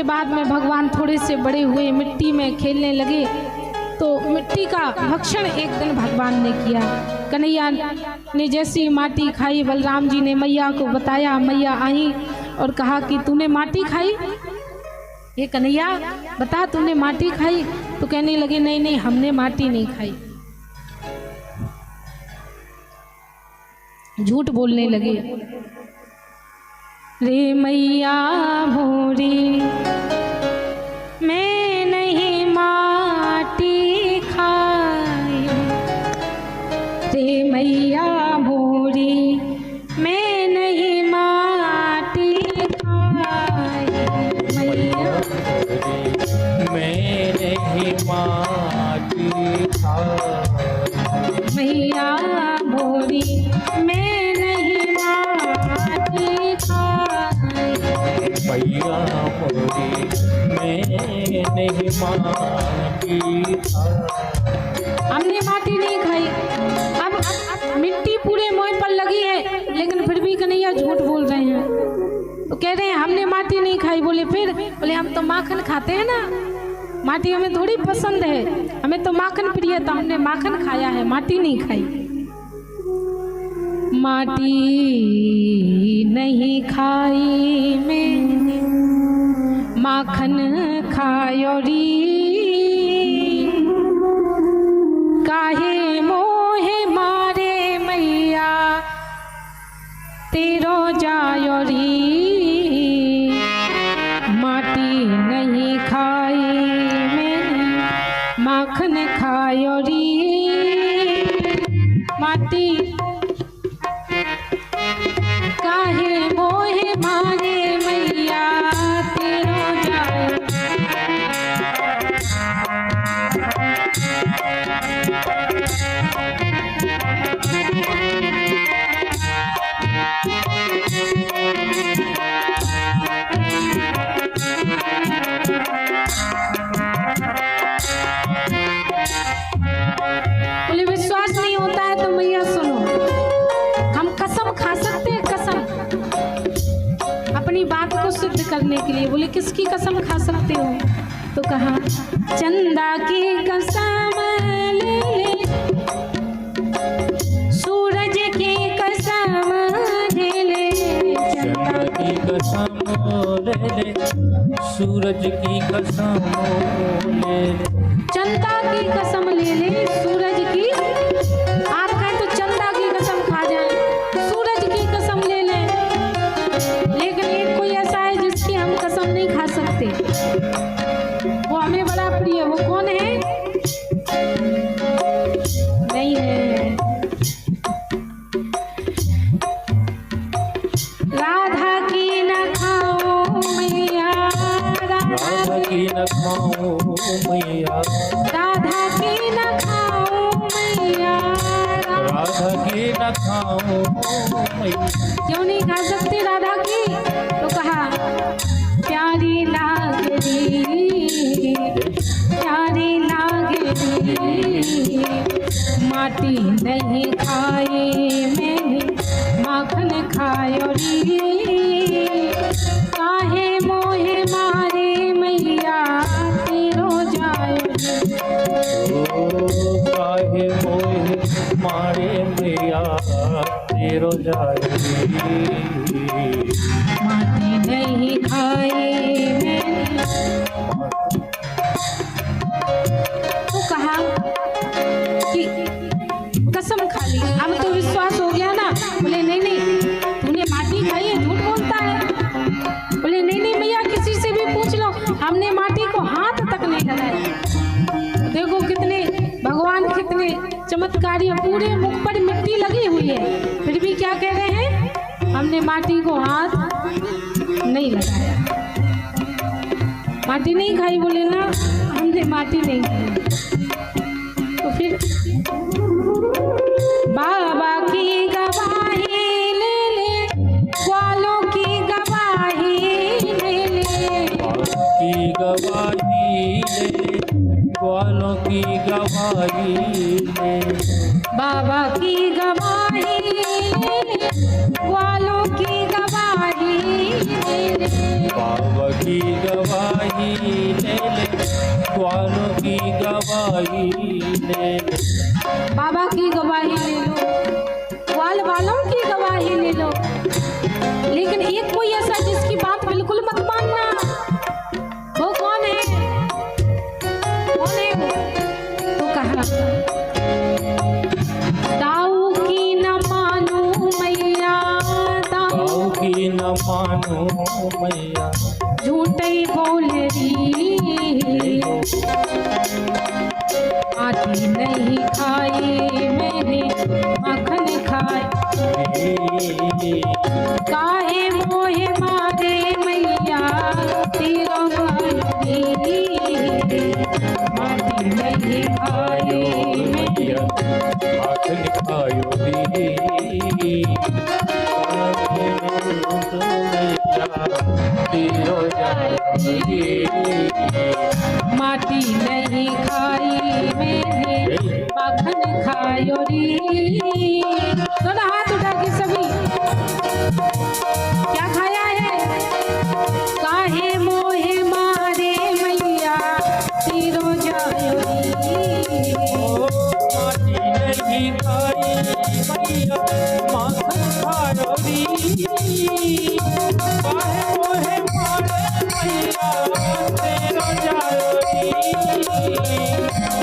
उसके बाद में भगवान थोड़े से बड़े हुए, मिट्टी में खेलने लगे, तो मिट्टी का भक्षण एक दिन भगवान ने किया। कन्हैया ने जैसी माटी खाई, बलराम जी ने मैया को बताया, मैया आई और कहा कि तूने माटी खाई, ये कन्हैया बता तूने माटी खाई? तो कहने लगे नहीं नहीं हमने माटी नहीं खाई, झूठ बोलने लगे। रे मैया भोरी मैं नहीं माटी खाई, रे मैया भोरी मैं नहीं माटी खाई, मैया मैं नहीं माटी खाई, मैया भोरी मैं नहीं माटी खाई, मैया मोरी मैं नहीं माटी खाई। हमने माटी नहीं खाई। अब मिट्टी पूरे मुंह पर लगी है, लेकिन फिर भी कन्हैया झूठ बोल रहे हैं। तो कह रहे हैं हमने माटी नहीं खाई। बोले फिर? बोले हम तो माखन खाते हैं ना, माटी हमें थोड़ी पसंद है, हमें तो माखन प्रिय, तो हमने माखन खाया है, माटी नहीं खाई। माटी नहीं खाई मैंने, माखन खायो री, काहे मोहे मारे मैया तेरो जायो री, माटी नहीं खाई मैंने, माखन खायो री, माटी काहे मोहे मारे मैया तेरो जायो। बोले विश्वास नहीं होता है तो मैया सुनो, हम कसम खा सकते हैं, कसम अपनी बात को सिद्ध करने के लिए। बोले किसकी कसम खा सकते हो? तो कहा चंदा की कसम ले ले, सूरज की कसम ले ले, चंदा की कसम ले ले, सूरज की कसम ले ले, चंदा की कसम ले ले, सूरज की, आप कहें तो चंदा की कसम खा जाए, सूरज की कसम ले लें, लेकिन एक कोई ऐसा है जिसकी हम कसम नहीं खा सकते, वो हमें बड़ा प्रिय। वो कौन है? नहीं है, राधा की न खाओ मैया, राधा की न खाओ मैया, राधा की न खाओ मैया, राधा की न खाओ मैया। क्यों नहीं खा सकते राधा की? तो कहा प्यारी लागरी, प्यारी लागरी, माटी नहीं खाई मैंने, माखन खायो री, काहे मोहे मारे मैया तेरो जायो री, काहे मोहे मारे मैया तेरो जाए, माटी नहीं खाई मैंने। तो कहा कि कसम खा ली, अब तो विश्वास हो गया ना। बोले नहीं नहीं तूने माटी खाई है, झूठ बोलता है। बोले नहीं नहीं भैया किसी से भी पूछ लो, हमने माटी को हाथ तक नहीं लगाया। देखो कितने भगवान कितने चमत्कारी है, पूरे मुख पर मिट्टी लगी हुई है, फिर भी क्या कह रहे हैं? हमने माटी को हाथ नहीं लगाया, माटी नहीं खाई। बोले ना हमने माटी नहीं खाई। तो फिर बाबा की गवाही ले ले, ग्वालों की गवाही ले ले, की गवाही ले, ग्वालों की गवाही ले, बाबा की गवाही ले ले, ग्वालों की गवाही ले ले, बाबा की गवाही गवाही ले ले, ग्वालों की गवाही ले ले। बाबा की गवाही ले लो, ग्वाल वालों की गवाही ले लो, लेकिन एक कोई ऐसा जिसकी बात बिल्कुल मत मानना। वो कौन है? कौन है वो? तो कहा दाऊ की न मानो मैया, दाऊ की न मानो मैया, झूठ ही बोल रही, आटी नहीं खाए मैंने मक्खन खाए, काहे मोहे मारे मैया तेरा मारी, माटी नहीं खाए मैंने माखन खायो दी। तेरो जाए माटी नहीं खाई मैंने मक्खन खायो री। दोनों हाथ उठा के सभी क्या खाया है? काहे मोहे मारे मैया तीरो जायो री। माटी नहीं खाई मैया माखन खायो दी। काहे मोहे मारे मैया तेरो जायो दी।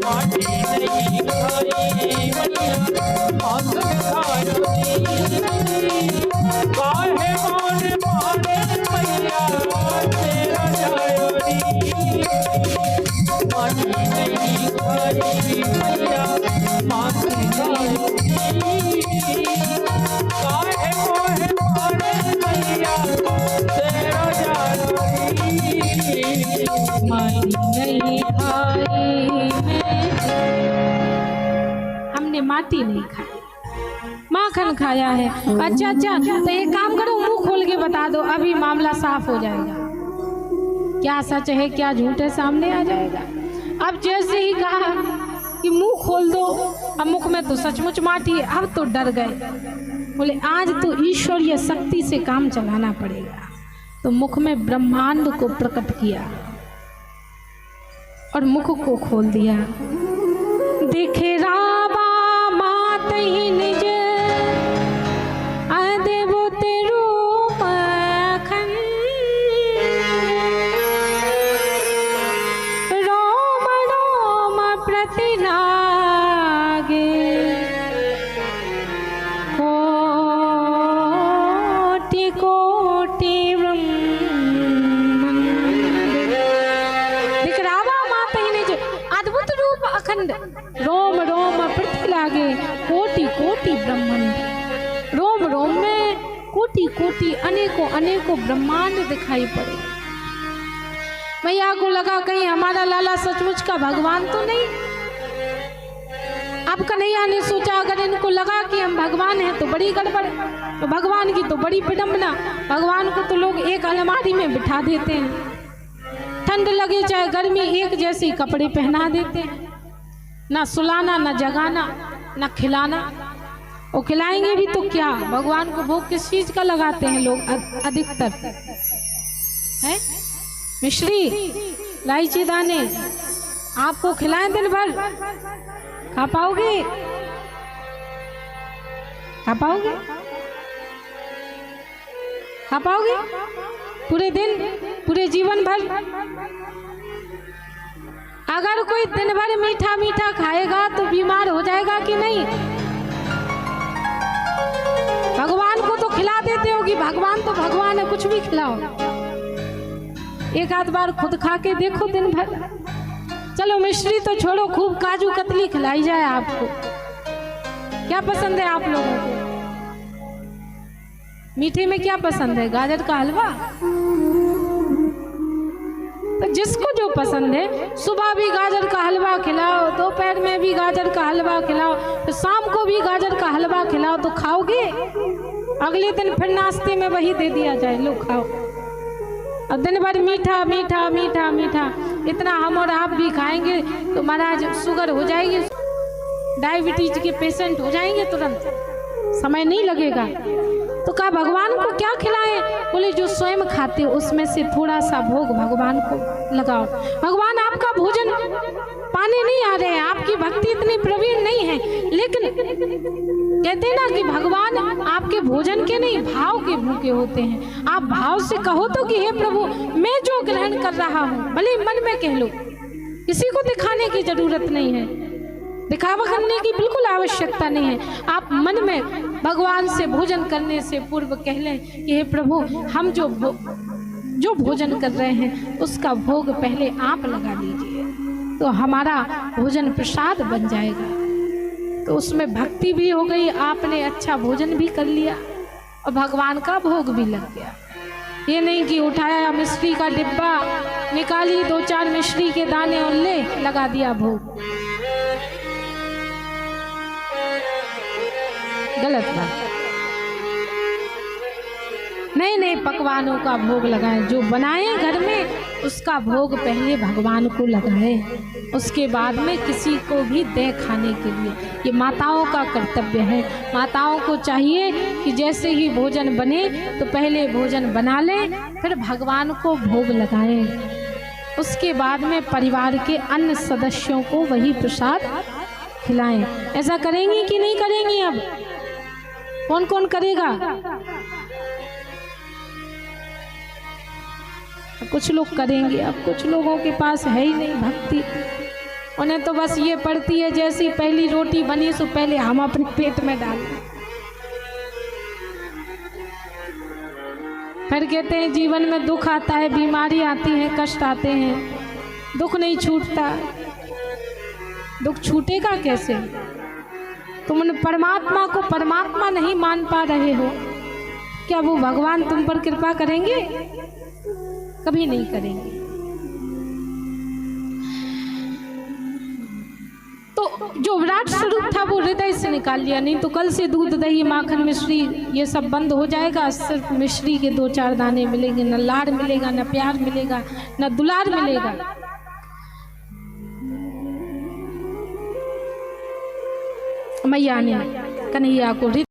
माटी नहीं खाई मैया माखन खायो दी। काहे मोहे मारे मैया तेरो जायो दी। माटी नहीं खाई मैया माखन खायो दी। काहे मोहे मारे मैया तेरो जायो दी। माटी नहीं खाई हमने माटी नहीं खाई, माखन खाया है। अच्छा अच्छा, तो एक काम करो, मुंह खोल के बता दो, अभी मामला साफ हो जाएगा। क्या सच है क्या झूठ है सामने आ जाएगा। अब जैसे ही कहा कि मुंह खोल दो, अब मुख में तो सचमुच माटी है। अब तो डर गए, बोले आज तो ईश्वरीय शक्ति से काम चलाना पड़ेगा। तो मुख में ब्रह्मांड को प्रकट किया और मुख को खोल दिया। देखे राबा मात ही निज देवो तेरू मखन, रोम रोम प्रति लागे, कोटि कोटि ब्रह्मांड। देख राबा मात ही निज अद्भुत रूप अखंड, रोम रोम प्रति लागे, कोटि कोटि ब्रह्मांड। रोम रोम में कोटि कोटि अनेकों अनेकों ब्रह्मांड दिखाई पड़े। मैया को लगा कहीं हमारा लाला सचमुच का भगवान तो नहीं। अब कन्हैया ने सोचा अगर इनको लगा कि हम भगवान हैं तो बड़ी गड़बड़, तो भगवान की तो बड़ी विडंबना। भगवान को तो लोग एक अलमारी में बिठा देते हैं, ठंड लगे चाहे गर्मी एक जैसे कपड़े पहना देते हैं, ना सुलाना ना जगाना ना खिलाना। और खिलाएंगे भी तो क्या? भगवान को भोग किस चीज का लगाते हैं लोग अधिकतर? है मिश्री, इलायची दाने, आपको खिलाएं दिन भर, खा पाओगे? खा पाओगे? खा पाओगे पूरे दिन, पूरे जीवन भर? अगर कोई दिन भर मीठा मीठा खाएगा तो बीमार हो जाएगा कि नहीं? भगवान को तो खिला देते हो कि भगवान तो भगवान है, कुछ भी खिलाओ। एक आध बार खुद खा के देखो दिन भर। चलो मिश्री तो छोड़ो, खूब काजू कतली खिलाई जाए आपको। क्या पसंद है आप लोगों को? मीठे में क्या पसंद है? गाजर का हलवा? तो जिसको जो पसंद है, सुबह भी गाजर का हलवा खिलाओ, दोपहर में भी गाजर का हलवा खिलाओ, तो शाम को भी गाजर का हलवा खिलाओ, तो खाओगे? अगले दिन फिर नाश्ते में वही दे दिया जाए, लो खाओ। और दिन भर मीठा मीठा मीठा मीठा, इतना हम और आप भी खाएंगे तो महाराज शुगर हो जाएगी, डायबिटीज के पेशेंट हो जाएंगे तुरंत, समय नहीं लगेगा। तो कहा भगवान को क्या खिलाएं? बोले जो स्वयं खाते उसमें से थोड़ा सा भोग भगवान को लगाओ। भगवान आपका भोजन पाने नहीं आ रहे हैं, आपकी भक्ति इतनी प्रवीण नहीं है, लेकिन कहते हैं ना कि भगवान आपके भोजन के नहीं भाव के भूखे होते हैं। आप भाव से कहो तो कि हे प्रभु मैं जो ग्रहण कर रहा हूँ, भले मन में कह लो, किसी को दिखाने की जरूरत नहीं है, दिखावा करने की बिल्कुल आवश्यकता नहीं है। आप मन में भगवान से भोजन करने से पूर्व कह लें कि हे प्रभु हम जो भोजन कर रहे हैं उसका भोग पहले आप लगा लीजिए, तो हमारा भोजन प्रसाद बन जाएगा। तो उसमें भक्ति भी हो गई, आपने अच्छा भोजन भी कर लिया और भगवान का भोग भी लग गया। ये नहीं कि उठाया मिश्री का डिब्बा, निकाली 2-4 मिश्री के दाने और ले लगा दिया भोग, गलत बात। नए नए पकवानों का भोग लगाएं, जो बनाए घर में उसका भोग पहले भगवान को लगाएं, उसके बाद में किसी को भी दे खाने के लिए। ये माताओं का कर्तव्य है। माताओं को चाहिए कि जैसे ही भोजन बने तो पहले भोजन बना लें, फिर भगवान को भोग लगाएं, उसके बाद में परिवार के अन्य सदस्यों को वही प्रसाद खिलाएं। ऐसा करेंगी कि नहीं करेंगी? अब कौन कौन करेगा? कुछ लोग करेंगे, अब कुछ लोगों के पास है ही नहीं भक्ति, उन्हें तो बस ये पड़ती है जैसी पहली रोटी बनी सो पहले हम अपने पेट में डालें। फिर कहते हैं जीवन में दुख आता है, बीमारी आती है, कष्ट आते हैं, दुख नहीं छूटता। दुख छूटेगा कैसे? तुम परमात्मा को परमात्मा नहीं मान पा रहे हो, क्या वो भगवान तुम पर कृपा करेंगे? कभी नहीं करेंगे। तो जो विराट स्वरूप था वो हृदय से निकाल लिया, नहीं तो कल से दूध दही माखन मिश्री ये सब बंद हो जाएगा। सिर्फ मिश्री के 2-4 दाने मिलेंगे, न लाड़ मिलेगा, न प्यार मिलेगा, न दुलार मिलेगा। मैया ने कन्हैया को